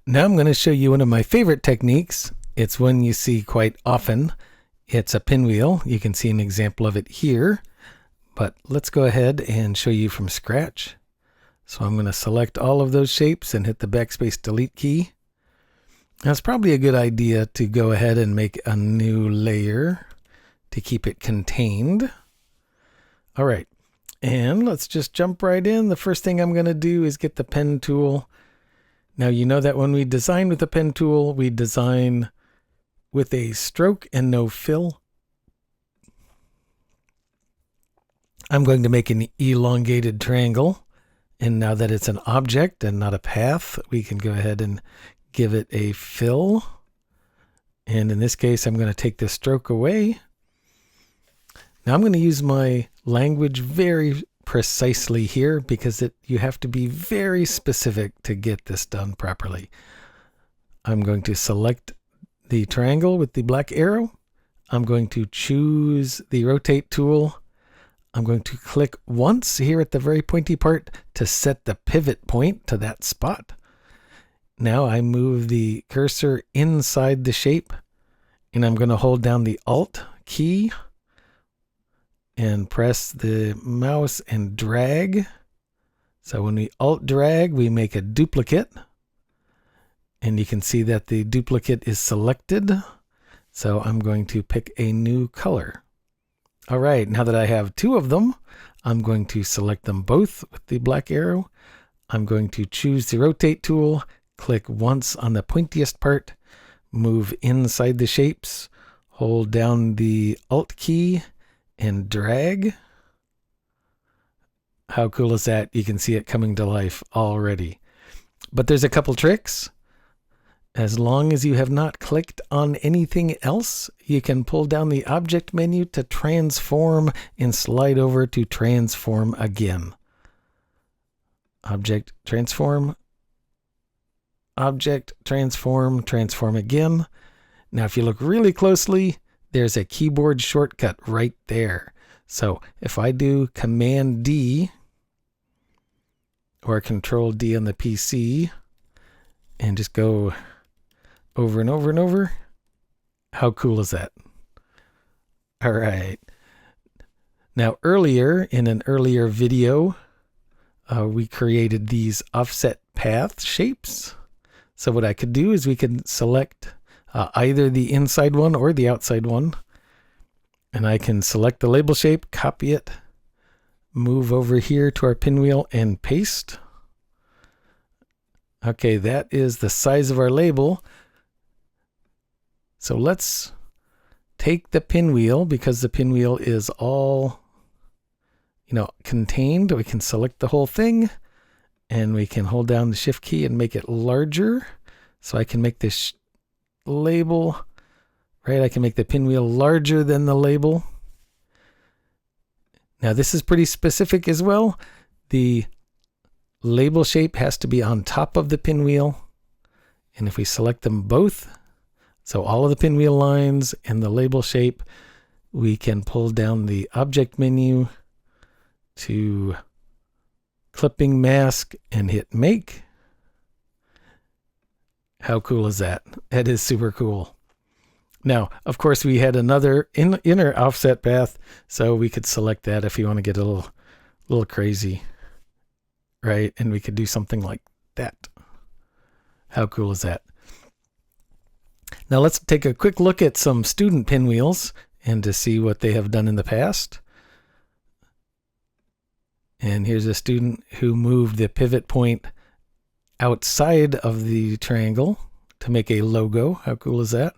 Now I'm going to show you one of my favorite techniques. It's one you see quite often. It's a pinwheel. You can see an example of it here, but let's go ahead and show you from scratch. So I'm going to select all of those shapes and hit the backspace delete key. Now it's probably a good idea to go ahead and make a new layer to keep it contained. All right, and let's just jump right in. The first thing I'm going to do is get the pen tool. Now you know that when we design with the pen tool, we design with a stroke and no fill. I'm going to make an elongated triangle. And now that it's an object and not a path, we can go ahead and give it a fill. And in this case, I'm going to take the stroke away. Now I'm going to use my language very precisely here because you have to be very specific to get this done properly. I'm going to select the triangle with the black arrow. I'm going to choose the rotate tool. I'm going to click once here at the very pointy part to set the pivot point to that spot. Now I move the cursor inside the shape, and I'm going to hold down the Alt key and press the mouse and drag. So when we Alt drag, we make a duplicate, and you can see that the duplicate is selected. So I'm going to pick a new color. All right, now that I have two of them, I'm going to select them both with the black arrow. I'm going to choose the rotate tool, click once on the pointiest part, move inside the shapes, hold down the Alt key, and drag. How cool is that? You can see it coming to life already. But there's a couple tricks. As long as you have not clicked on anything else, you can pull down the object menu to transform and slide over to transform again. Object, transform, object, transform, transform again. Now if you look really closely, there's a keyboard shortcut right there. So if I do Command D or Control D on the PC and just go over and over and over, how cool is that? All right. Now earlier, in an earlier video, we created these offset path shapes. So what I could do is we could select either the inside one or the outside one. And I can select the label shape, copy it, move over here to our pinwheel and paste. Okay, that is the size of our label. So let's take the pinwheel, because the pinwheel is all, contained. We can select the whole thing, and we can hold down the Shift key and make it larger. So I can make this label, right? I can make the pinwheel larger than the label. Now this is pretty specific as well. The label shape has to be on top of the pinwheel. And if we select them both, so all of the pinwheel lines and the label shape, we can pull down the object menu to clipping mask and hit make. How cool is that? That is super cool. Now, of course, we had another inner offset path, so we could select that if you want to get a little crazy, right? And we could do something like that. How cool is that? Now let's take a quick look at some student pinwheels and to see what they have done in the past. And here's a student who moved the pivot point outside of the triangle to make a logo. How cool is that?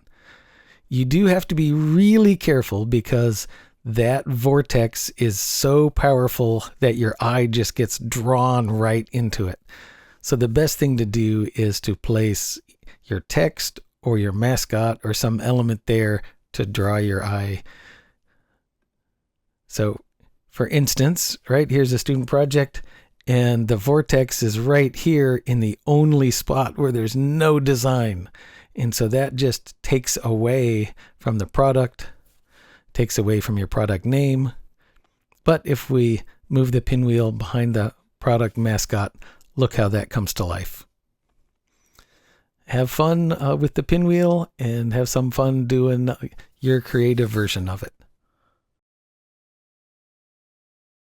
You do have to be really careful because that vortex is so powerful that your eye just gets drawn right into it. So the best thing to do is to place your text or your mascot or some element there to draw your eye. So for instance, right, here's a student project, and the vortex is right here in the only spot where there's no design. And so that just takes away from the product, takes away from your product name. But if we move the pinwheel behind the product mascot, look how that comes to life. have fun with the Pinwheel and have some fun doing your creative version of it.